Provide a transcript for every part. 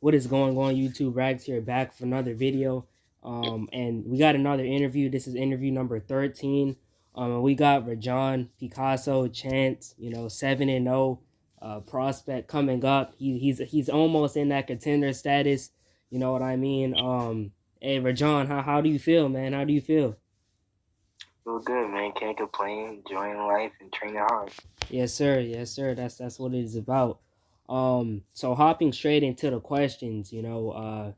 What is going on, YouTube? Rags here, back for another video. And we got another interview. This is interview number 13. And we got Rajon, Picaso, Chance, 7-0, Prospect coming up. He's almost in that contender status. You know what I mean? Hey Rajon, how do you feel, man? How do you feel? Feel good, man. Can't complain. Enjoying life and training hard. Yes, sir. Yes, sir. That's what it is about. So hopping straight into the questions, the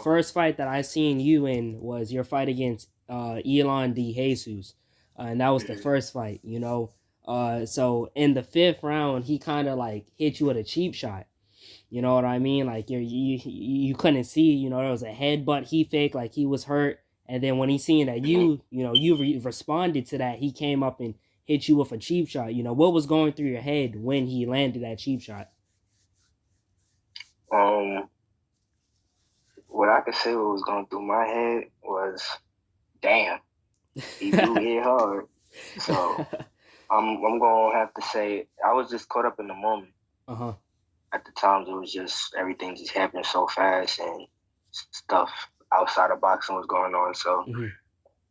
first fight that I seen you in was your fight against Elon De Jesus, and that was the first fight. So in the fifth round, he kind of like hit you with a cheap shot. You know what I mean? Like you couldn't see. There was a headbutt he faked like he was hurt, and then when he seen that you responded to that, he came up and hit you with a cheap shot. What was going through your head when he landed that cheap shot? What I could say what was going through my head was, damn, he do hit hard. So I'm gonna have to say I was just caught up in the moment. At the times, it was just everything just happening so fast and stuff outside of boxing was going on. So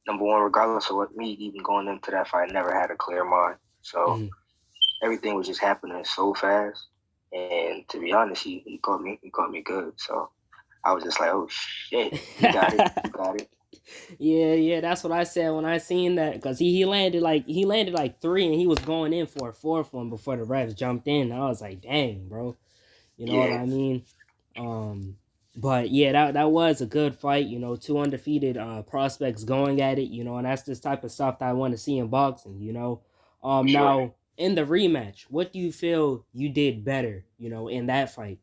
number one, regardless of what me even going into that fight, I never had a clear mind. So everything was just happening so fast. And to be honest, he caught me good. So I was just like, oh shit, you got it. Yeah, that's what I said when I seen that, because he landed like three and he was going in for a fourth one before the refs jumped in. I was like, dang, bro. You know what I mean? But yeah, that was a good fight. Two undefeated prospects going at it. And that's this type of stuff that I want to see in boxing. Now in the rematch, what do you feel you did better? In that fight.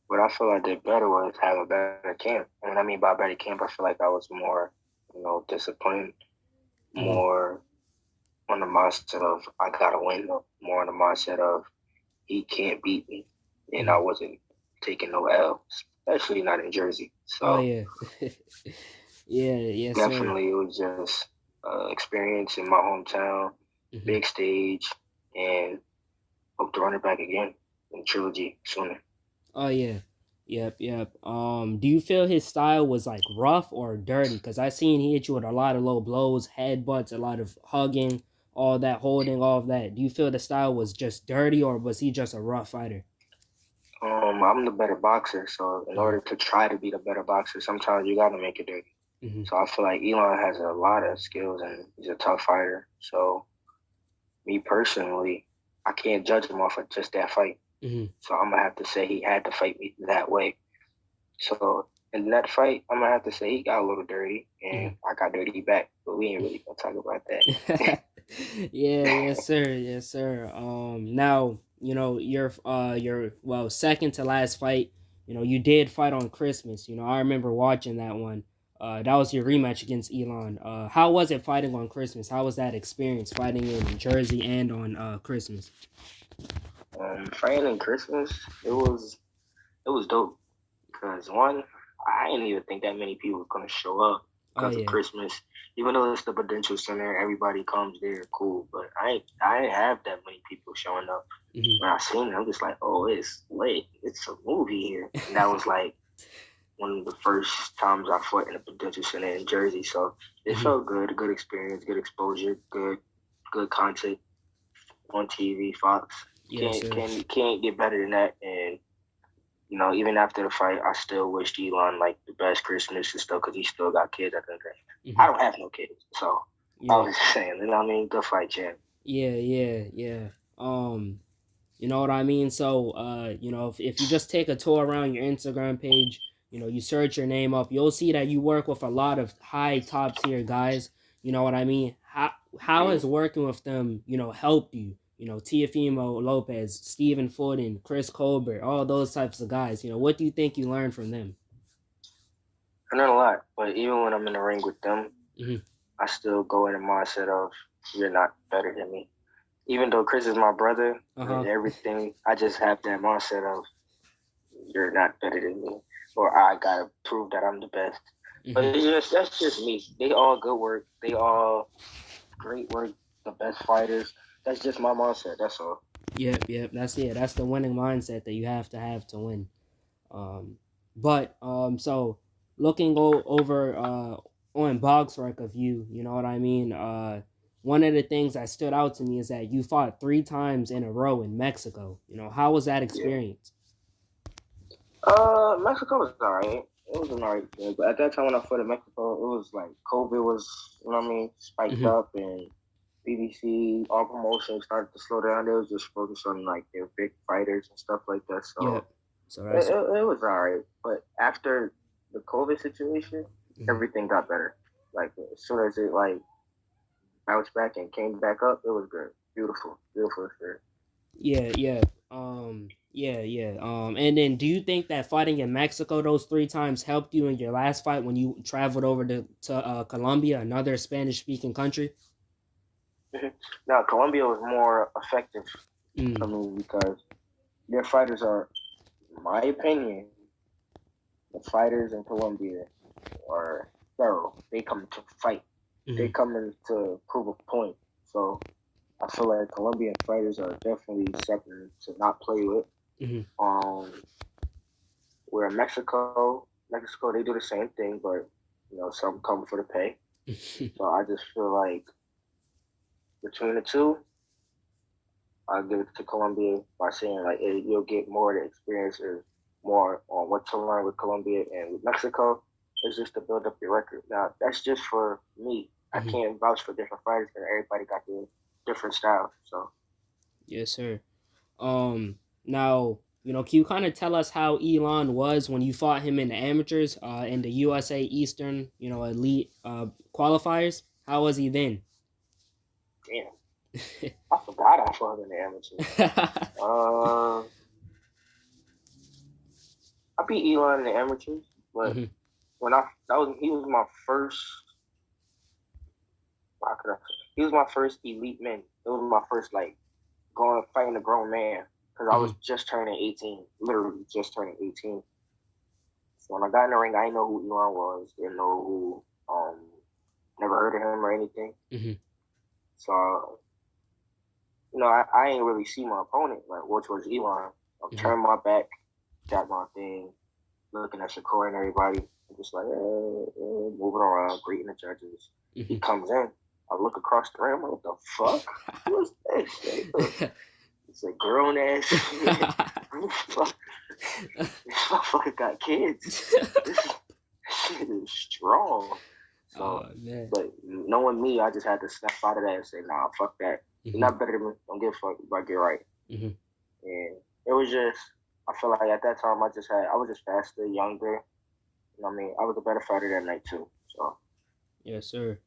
What I feel I did better was have a better camp. And what I mean by better camp, I feel like I was more, disciplined, more on the mindset of I gotta win, more on the mindset of he can't beat me, and I wasn't taking no L, especially not in Jersey. So yeah. Yeah, definitely, sir. It was just experience in my hometown, big stage, and hope to run it back again in trilogy sooner. Oh yeah, yep. Do you feel his style was like rough or dirty? Because I seen he hit you with a lot of low blows, headbutts, a lot of hugging, all that holding, all of that. Do you feel the style was just dirty, or was he just a rough fighter? I'm the better boxer, so in order to try to be the better boxer, sometimes you gotta make it dirty. So I feel like Elon has a lot of skills and he's a tough fighter. So me personally, I can't judge him off of just that fight. So I'm gonna have to say he had to fight me that way. So in that fight, I'm gonna have to say he got a little dirty, and I got dirty back. But we ain't really gonna talk about that. Yes sir. Now your second to last fight. You did fight on Christmas. I remember watching that one. That was your rematch against Elon. How was it fighting on Christmas? How was that experience fighting in Jersey and on Christmas? Fighting in Christmas, it was dope because one, I didn't even think that many people were gonna show up because of Christmas. Even though it's the Prudential Center, everybody comes there, cool. But I didn't have that many people showing up. When I seen it, I'm just like, oh, it's lit. It's a movie here. And that was like one of the first times I fought in the Prudential Center in Jersey. So it felt good, a good experience, good exposure, good content on TV, Fox. Can't get better than that. And even after the fight, I still wished Elon like the best Christmas and stuff because he still got kids at the end of the day. I don't have no kids, so I was just saying, what I mean? Good fight, champ. Yeah. You know what I mean? So, if you just take a tour around your Instagram page, you search your name up, you'll see that you work with a lot of high top tier guys. You know what I mean? How has working with them, helped you? Teofimo Lopez, Stephen Forden, Chris Colbert, all those types of guys. What do you think you learned from them? I learned a lot, but even when I'm in the ring with them, I still go in the mindset of you're not better than me. Even though Chris is my brother and everything, I just have that mindset of you're not better than me, or I gotta prove that I'm the best. But that's just me. They all good work. They all great work. The best fighters. that's just my mindset. That's all. Yep. That's the winning mindset that you have to win. So looking over on Bog's work of you know what I mean. One of the things that stood out to me is that you fought 3 times in a row in Mexico. You know, how was that experience? Mexico was alright. It was an alright thing, but at that time when I fought in Mexico, it was like COVID was, you know what I mean, spiked up, and BBC, all promotions started to slow down. They was just focused on like their big fighters and stuff like that. So, it was alright. But after the COVID situation, everything got better. Like as soon as it like bounced back and came back up, it was good. Beautiful experience. And then do you think that fighting in Mexico those 3 times helped you in your last fight when you traveled over to Colombia, another Spanish-speaking country? Now, Colombia was more effective for me because their fighters are, in my opinion, the fighters in Colombia are thorough. They come to fight. They come in to prove a point. So I feel like Colombian fighters are definitely something to not play with. Where Mexico, they do the same thing, but you know, some come for the pay. So I just feel like between the two, I'll give it to Colombia by saying like you'll get more of the experiences, more on what to learn with Colombia, and with Mexico, it's just to build up your record. Now that's just for me. I can't vouch for different fighters because everybody got their different styles. So yes, sir. Now, you know, can you kind of tell us how Elon was when you fought him in the amateurs, in the USA Eastern, you know, elite qualifiers? How was he then? Damn, I forgot I fought him in the amateurs. I beat Elon in the amateurs, but when he was my first. He was my first elite man. It was my first like going fighting a grown man because I was just turning 18, literally just turning 18. So when I got in the ring, I didn't know who Elon was, didn't know who, never heard of him or anything. So, you know, I ain't really see my opponent, like which was Elon. I'm turning my back, got my thing, looking at Shakur and everybody, and just like moving around, greeting the judges. He comes in. I look across the room. What the fuck? What's this? It's a grown ass. This motherfucker got kids. This shit is strong. So, but knowing me, I just had to snap out of that and say, nah, fuck that. You're not better than me. Don't give a fuck if I get right. And it was just, I feel like at that time I was just faster, younger. You know what I mean? I was a better fighter that night too. So. Yes, sir.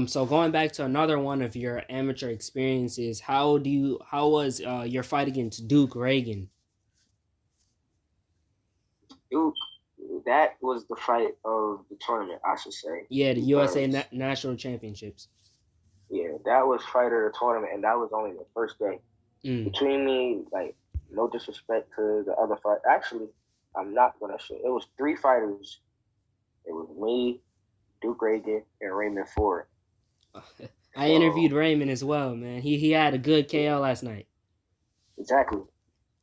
So going back to another one of your amateur experiences, how was your fight against Duke Reagan? Duke, that was the fight of the tournament, I should say. Yeah, the USA National Championships. Yeah, that was fight of the tournament, and that was only the first day. Between me, like, no disrespect to the other fight. Actually, I'm not gonna show. It was 3 fighters. It was me, Duke Reagan, and Raymond Ford. I interviewed Raymond as well, man. He had a good KO last night. Exactly.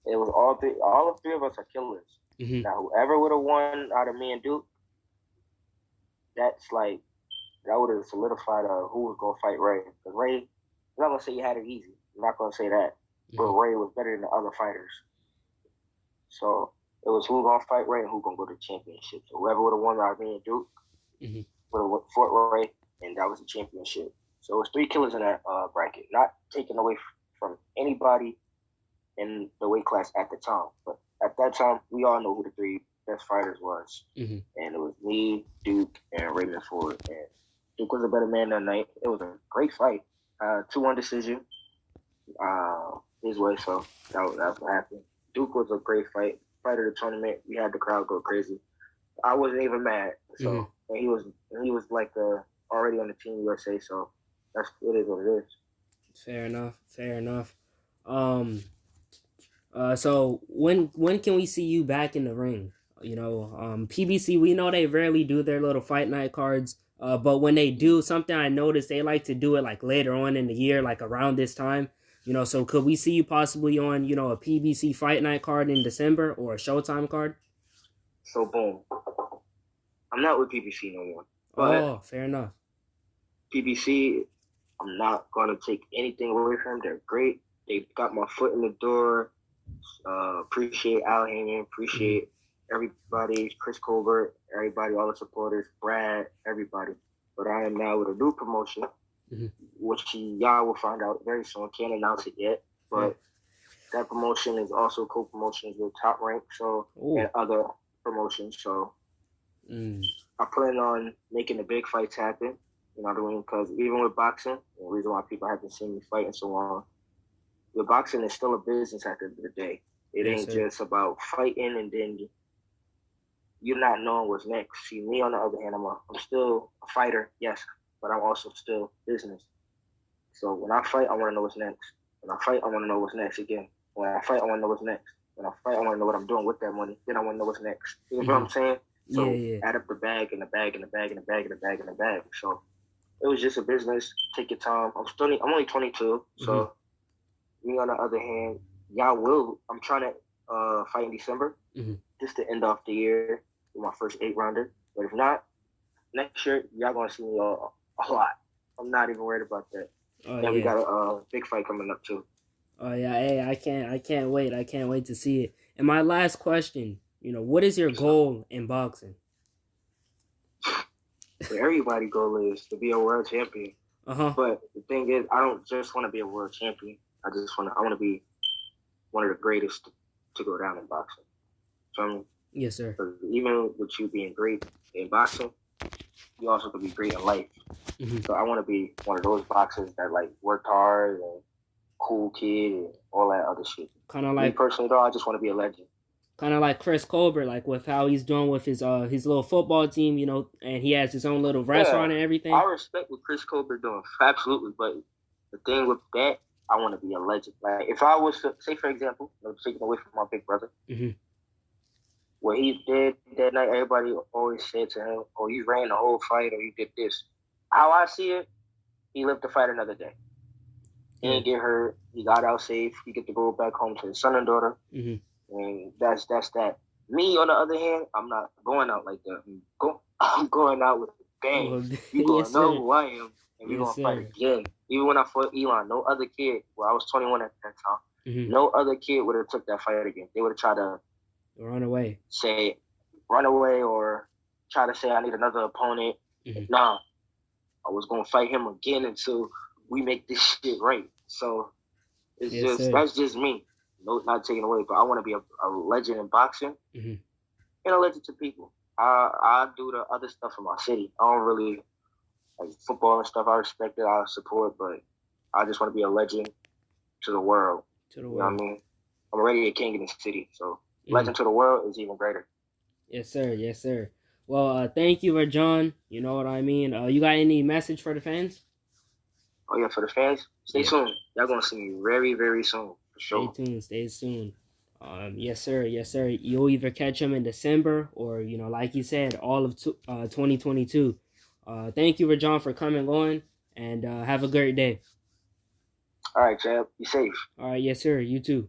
It was all 3 of us are killers. Now, whoever would have won out of me and Duke, that's like, that would have solidified who was going to fight Ray. Because Ray, I'm not going to say he had it easy. I'm not going to say that. But Ray was better than the other fighters. So it was who going to fight Ray and who going to go to the championship. So whoever would have won out of me and Duke would have fought Ray, and that was the championship. So it was 3 killers in that bracket. Not taken away from anybody in the weight class at the time. But at that time, we all know who the 3 best fighters was. And it was me, Duke, and Raymond Ford. And Duke was a better man that night. It was a great fight. 2-1 decision his way, so that's what happened. Duke was a great fight. Fight of the tournament. We had the crowd go crazy. I wasn't even mad. So and he was like already on the Team USA, so it is what it is. Fair enough. So when can we see you back in the ring? You know, PBC, we know they rarely do their little fight night cards. But when they do, something I noticed, they like to do it like later on in the year, like around this time. You know, so could we see you possibly on, you know, a PBC Fight Night card in December or a Showtime card? So boom, I'm not with PBC no more. But fair enough. PBC, I'm not gonna take anything away from them. They're great. They got my foot in the door. Appreciate Al Heyman. Appreciate everybody. Chris Colbert. Everybody. All the supporters. Brad. Everybody. But I am now with a new promotion, which y'all will find out very soon. Can't announce it yet, but that promotion is also co-promotions with Top Rank, and other promotions. So I plan on making the big fights happen. You know what I mean? Because even with boxing, the reason why people haven't seen me fight and so on, the boxing is still a business at the end of the day. It ain't just about fighting and then you're not knowing what's next. See, me on the other hand, I'm still a fighter, yes, but I'm also still business. So when I fight, I want to know what's next. When I fight, I want to know what's next again. When I fight, I want to know what's next. When I fight, I want to know what I'm doing with that money. Then I want to know what's next. You know what I'm saying? So add up the bag and the bag and the bag and the bag and the bag and the bag. So it was just a business. Take your time. I'm only 22, so me on the other hand, I'm trying to fight in December, just to end off the year with my first 8-rounder. But if not, next year y'all gonna see me a lot. I'm not even worried about that. We got a big fight coming up too. Oh yeah, hey, I can't wait. I can't wait to see it. And my last question, you know, what is your goal in boxing? Everybody's goal is to be a world champion. But the thing is, I don't just want to be a world champion. I want to be one of the greatest to go down in boxing. So I mean, yes, sir. Even with you being great in boxing, you also could be great in life. So I want to be one of those boxers that like worked hard and cool kid and all that other shit. Kind of like me personally, though, I just want to be a legend. Kind of like Chris Colbert, like with how he's doing with his little football team, you know, and he has his own little restaurant and everything. I respect what Chris Colbert doing, absolutely. But the thing with that, I want to be a legend. Like if I was to say, for example, taking away from my big brother, what he did that night, everybody always said to him, "Oh, you ran the whole fight, or you did this." How I see it, he lived to fight another day. He didn't get hurt. He got out safe. He get to go back home to his son and daughter. And that's that. Me, on the other hand, I'm not going out like that. I'm going out with a bang. You gonna know who I am, and we gonna fight again. Even when I fought Elon, no other kid. Well, I was 21 at that time. No other kid would have took that fight again. They would have tried to run away or try to say I need another opponent. Nah, I was gonna fight him again until we make this shit right. So that's just me. No, not taken away, but I want to be a legend in boxing and a legend to people. I do the other stuff in my city. I don't really like football and stuff. I respect it. I support, but I just want to be a legend to the world. You know what I mean? I'm already a king in the city, so legend to the world is even greater. Yes, sir. Yes, sir. Well, thank you, Rajon. You know what I mean? You got any message for the fans? Oh, yeah, for the fans? Stay tuned. Y'all going to see me very, very soon. Sure. Stay tuned. Yes, sir. You'll either catch him in December or, you know, like you said, all of 2022. Thank you, Rajon, for coming on, and have a great day. All right, champ. Be safe. All right. Yes, sir. You too.